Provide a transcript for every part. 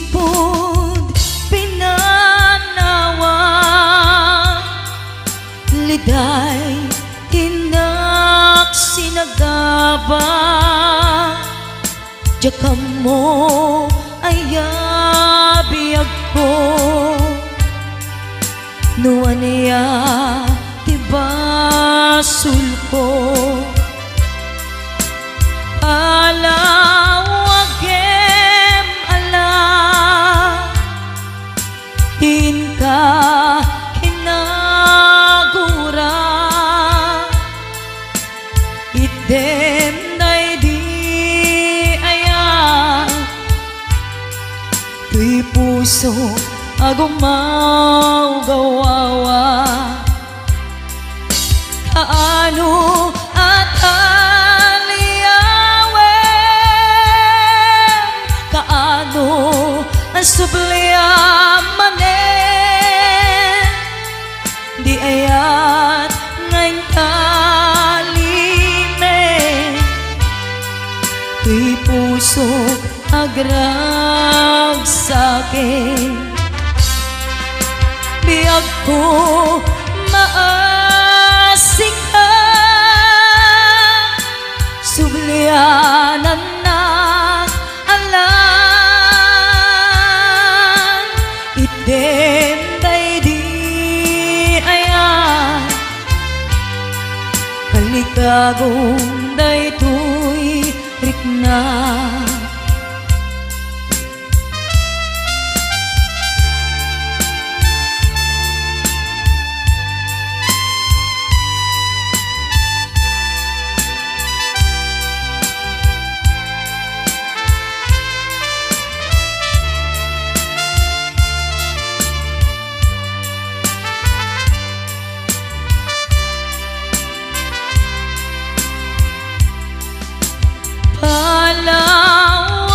sipod pinanawa liday tinak sinagaba jakam mo ayabiyag ko nuan niya tibasul ko alawagem ala tin ka kinagura idem day di aya tuy puso agumaw gawawa kaano at aliyawem kaano ang subliamanen di ayat ngayon kalime tuy puso agrag sa'kin biyag ko maasik ka sublianan na alam item day di ayan kalikagong day tuy rikna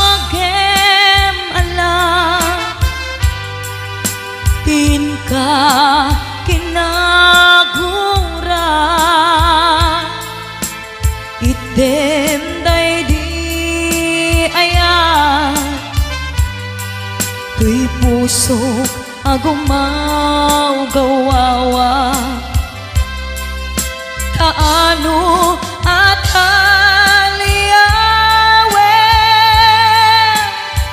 palawagem ala tin ka kinagura item day di ayan tuy puso agumaw gawawa kaano at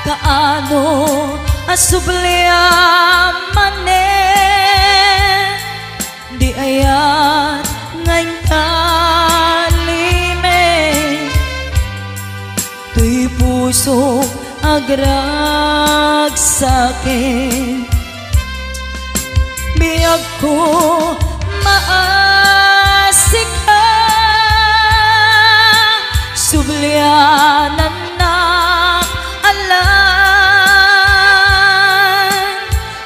kaano asubliamanen di ayat ngayon kalime tuy puso agrag sa'kin biyag ko maasik ka sublianan na alam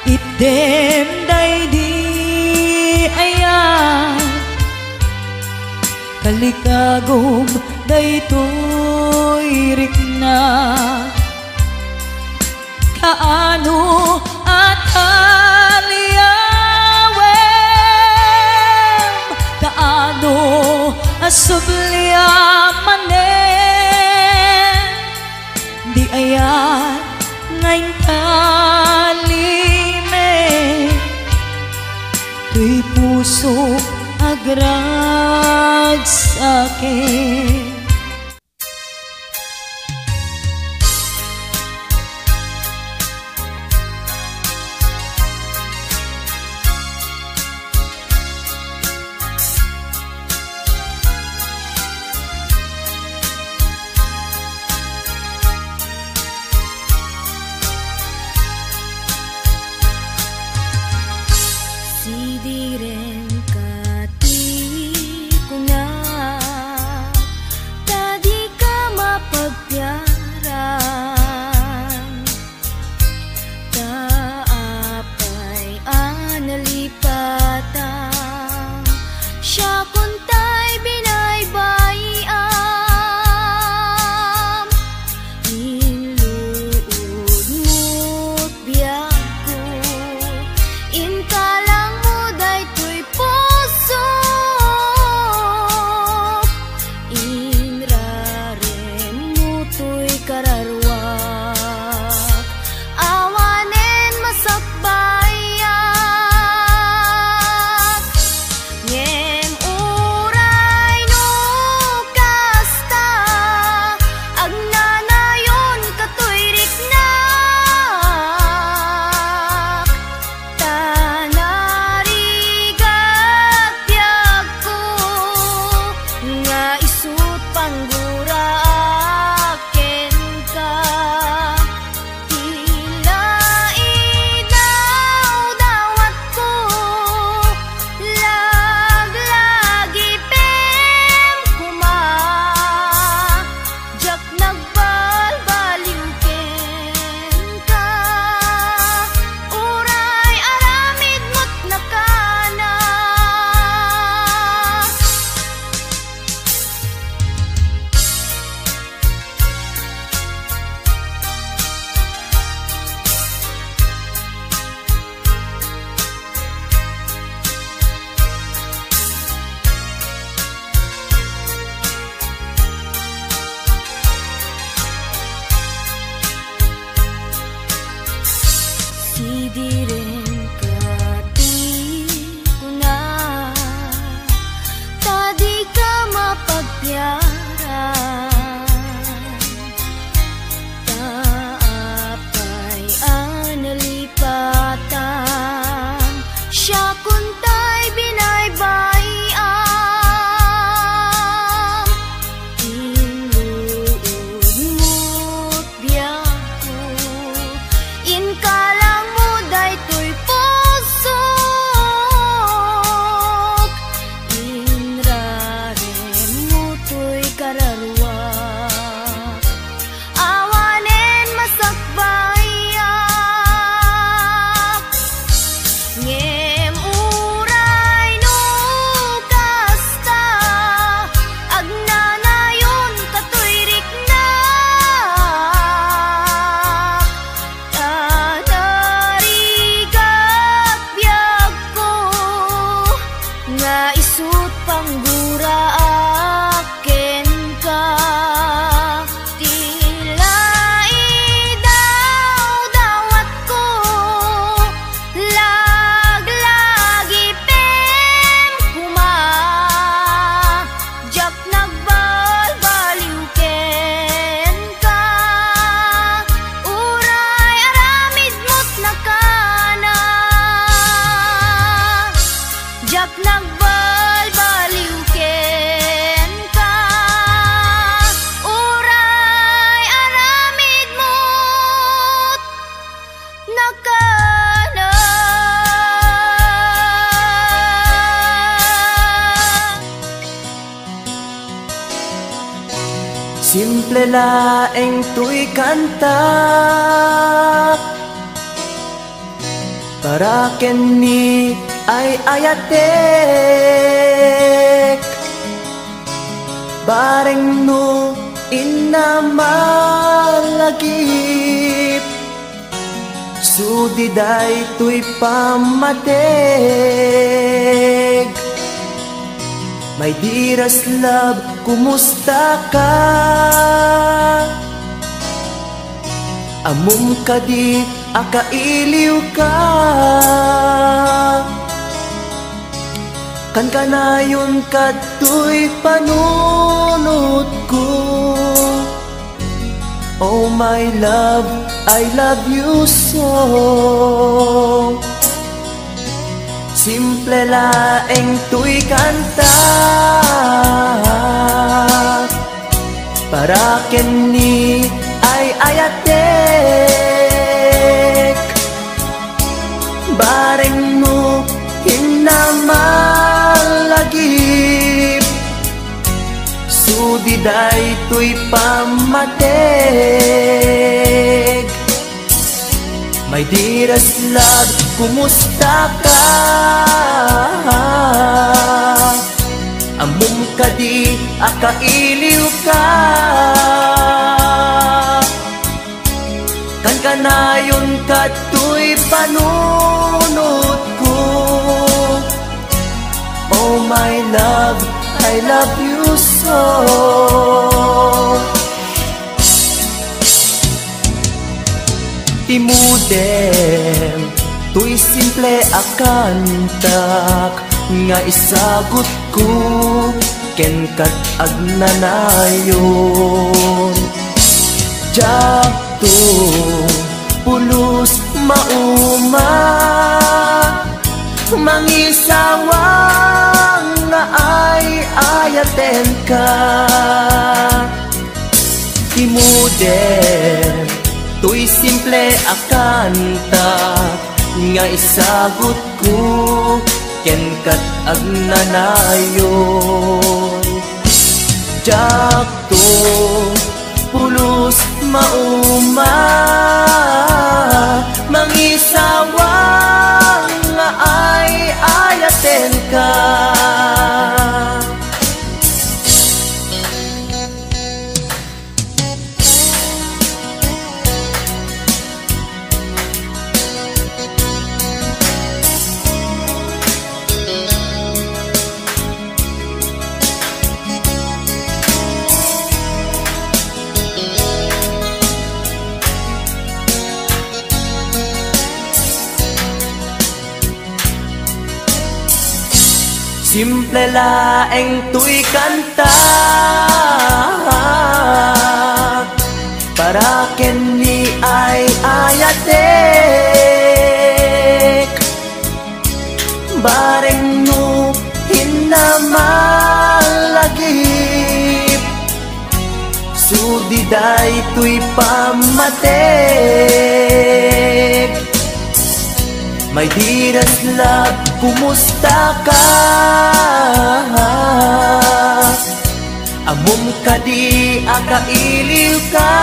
item day di ayan kalikagom day tuy rikna kaano at aliyawem kaano asubliamanen di ayan ngayon kalime tuy puso agrag sa'kin Sidiren kati ko nga Simple laeng tuy kanta para kenni ay ayatek bareng no inamalagip sudiday tuy pamateg. My dearest love, kumusta ka? Amum ka di, akailiw ka. Kan kanayon ka tuy panunod ko. Oh my love, I love you so. Simple laeng tuy kanta para kenni ay ayatek bareng mo hinamalagip sudiday tuy pamateg. My dearest love, kumusta ka? Amum ka di, akailiw ka. Kan kanayon ka tuy panunod ko. Oh my love, I love you so. Timudem, tuy simple akantak nga isagot ko ken kat agnanayon. Jakto pulos mauma mangisawang nga ay ayaten ka. Timudem, tuy simple akanta nga isagot ko ken kat agnanayon. Jakto pulos mauma mangisawang nga ay ayaten ka. Simple laeng tuy kanta para kenni ay ayatek bareng no hinamalagip sudiday tuy pamateg. My dearest love, kumusta ka? Amum ka di, akailiw ka.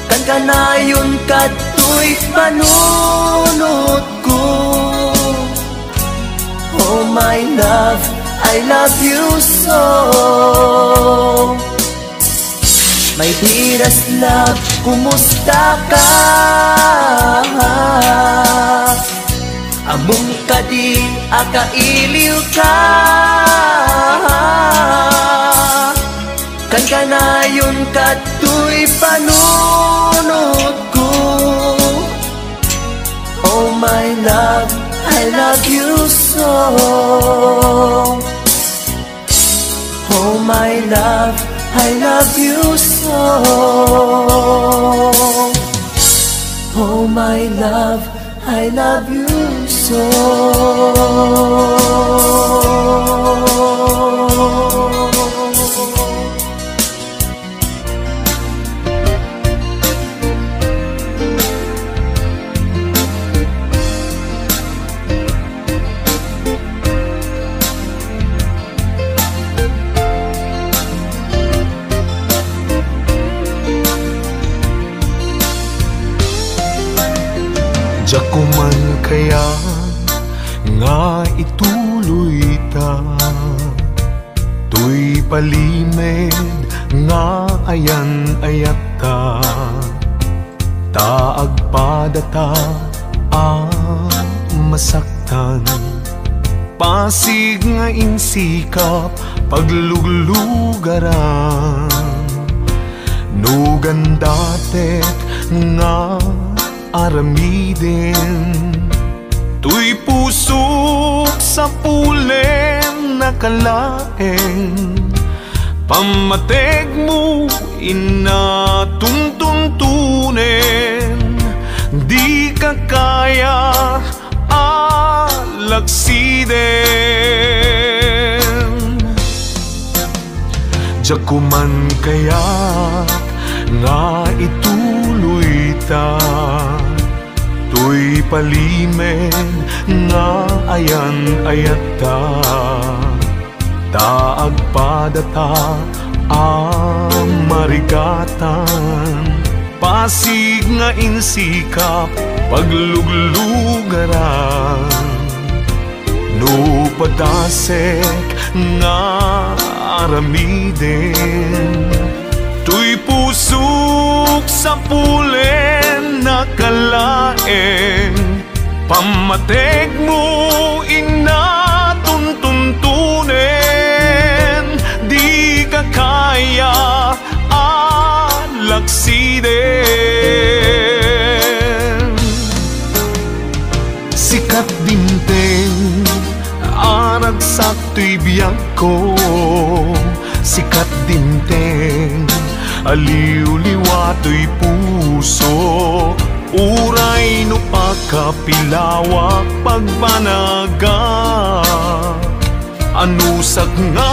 Kan kanayon ka tuy panunod ko. Oh my love, I love you so. My dearest love, kumusta ka? Amum ka di, akailiw ka. Kan kanayon ka tuy panunod ko. Oh my love, I love you so. Oh my love, I love you so. Oh my love, I love you so. ituloy ta. Tuy palimed nga ayan ayat ta, taag padata masaktan. Pasig nga insikap pagluglugaran, nugan datet nga aramiden. Tuy pusok sa pulen nakalaeng, pamateg mo inatuntuntunen. Di ka kaya alaksiden. Jakuman kaya nga ituloy ta, tuy palimed nga ayan ayat ta, taag padata marigatan. Pasig nga insikap pagluglugaran, no padasek nga aramiden. Tuy pusok sa pulen nakalaeng, pamateg mo inatuntuntunen. Di ka kaya alaksiden. Sikat dinteng aragsak tuy biyag ko, sikat dinteng aliw-liwa tuy puso. Uray no pagkapilawak pagbanaga, anusak nga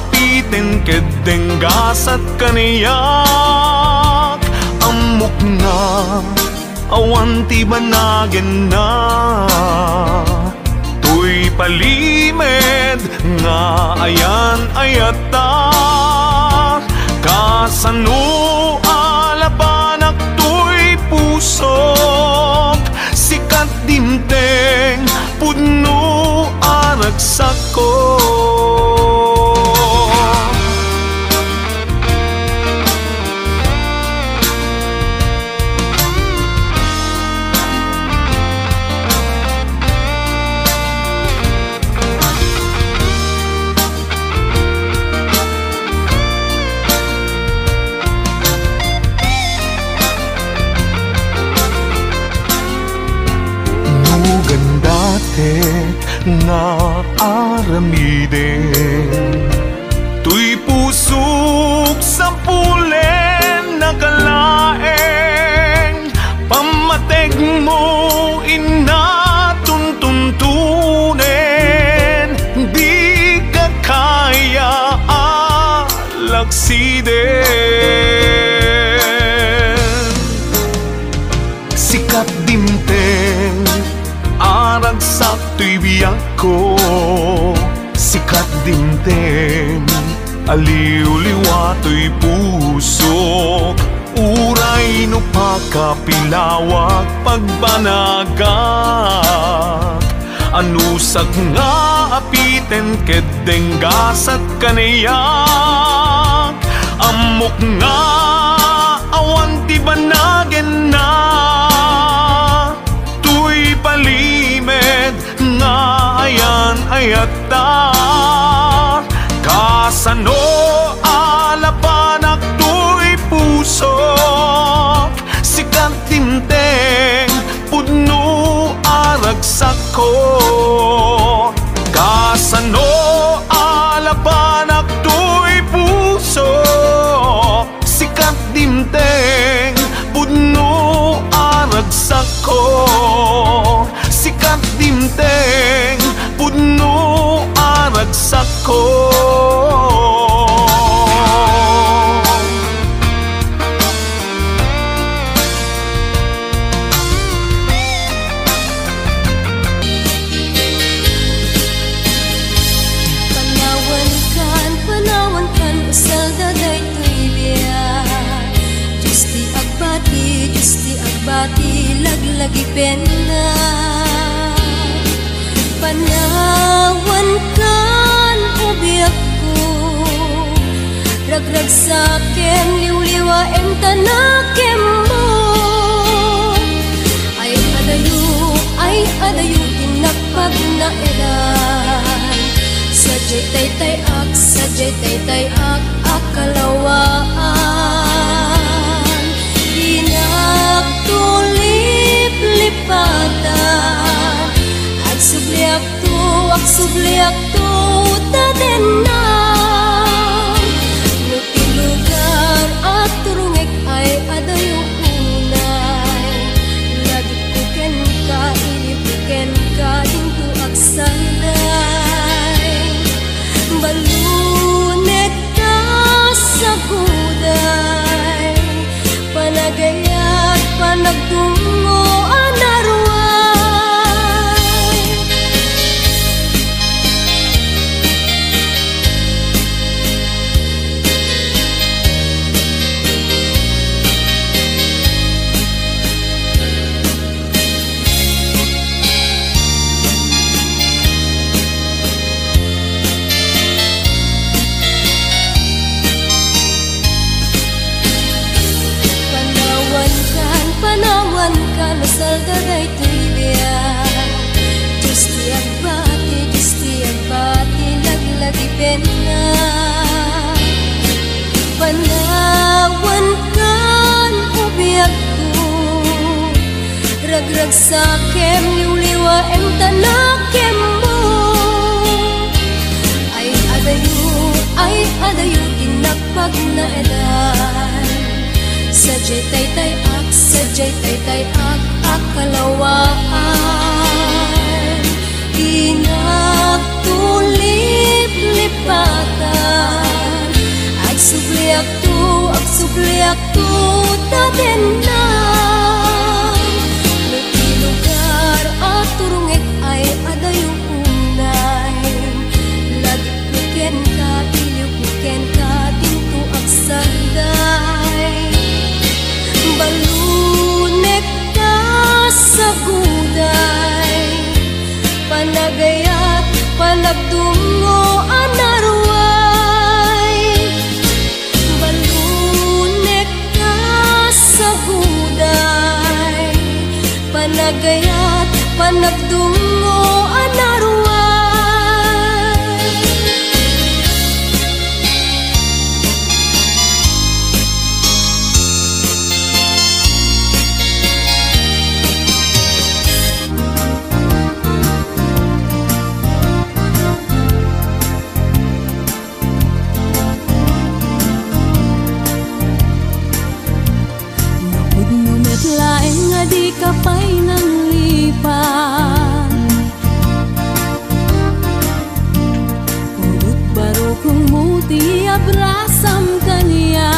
apiten kedeng gasat kaniyak. Amok nga awan ti banagen na, tuy palimed nga ayan ayata. Kasano alabanak tuy pusok, sikat dinteng pudno aragsak ko. Nga aramiden, tuy pusok sa pulen nakalaeng, pamateg mo inatuntuntunen. Di ka kaya alaksiden. Sikat dinteng aragsak tuy biyag ko, sikat dinteng aliw-liwa tuy puso. Uray no pakapilawak pagbanagak, anusag nga apiten kedeng gasat kaniyak. Amok nga awan ti banagen na, tuy palimed nga ayan ayata. Kasano alabanak tuy pusok, sikat dinteng pudno aragsak ko. Kasano alabanak tuy pusok, sikat dinteng pudno aragsak ko. Sikat dinteng pudno aragsak ko. Panawan kan usal daday tuy biya, justi agbati lagi pena. Panawan kan ubiyak ko, ragrag sa akin, liwliwain tanakim mo. Ay adayo, tinakpag na elan. Sadyay taytay ak, akalawaan. Inagtulip lipatan, agsubliak to, taden na. Nutilugar at turungek ay adayo unay. Lagi puken ka, inipuken ka, dinto agsanday. Balunet ka sa guday, panagayat, panagtungo, anarway. Panawan ka, nasalda day tuibiyang. Diyos tiyak bati, laglagi pena. Panawan kan ubiyak ko, ragrag sakem, liwliwain tanakim mo. Ay adayo, tinakpag na elan. Sadyay taytay ak, akalawaan. Inagtulip lipatan, agsubliak to, taden na. Nutilugar at turungek ay adayo unay. Lagi puken ka, ilipuken ka, dinto agsanday. Balunek ka sa guday, panagayat, panagtungo, anarway. Balunek ka sa guday, panagayat, panagtungo, anarway. Laeng nga di ka pa'y nang lipan, pulot baro kong muti abrasam kaniya.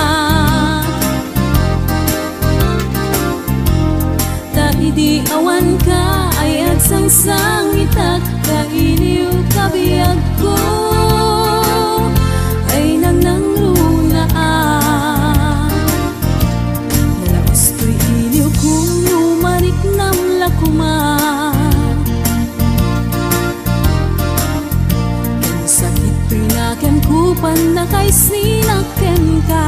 Ta idi awan ka ay agsangsang itak, kailiw kabiyag ko ay nang lunaan. Nalaos ko'y iliw kung numanik nam lakuman. Ang sakit pinaken kupan na kay sinaken ka.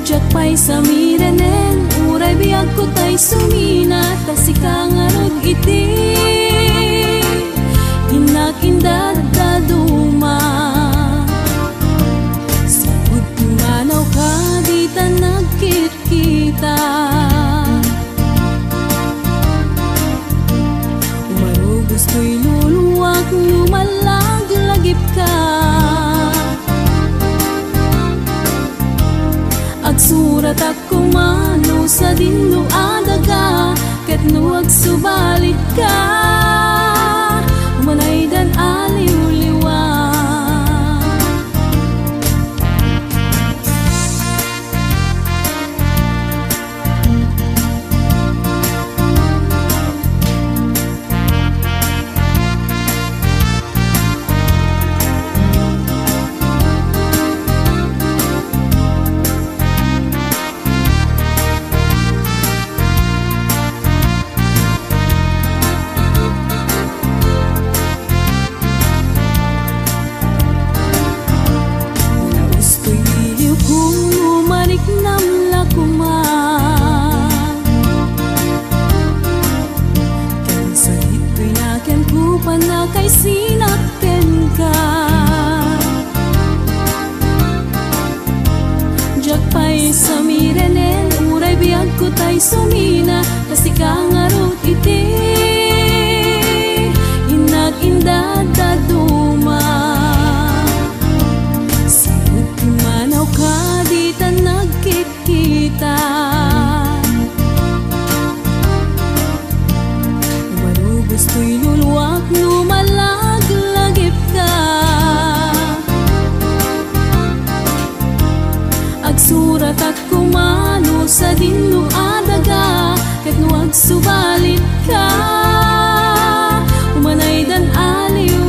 Diyak pa'y samirenen, uray biyag ko ta'y sumina, tasikang arog iti inakindad daduma. Sipod pumanaw ka, di ta nagkit-kita. Umarugos ko'y luluwak, lumalag-lagip ka. Agsurat ako mano sa dinlo adaga, ket no agsubalit ka, umanay dan aliw-liwa. ko tay sumina, kasi kangarot iti inag-indad daduma. Sabot kumanaw ka, di ta nagkit-kita. Umarubos ko'y luluwak, lumalaglagip ka. Agsurat at kumano sa dinlo adaga, ket no agsubalit ka, umanay dan aliw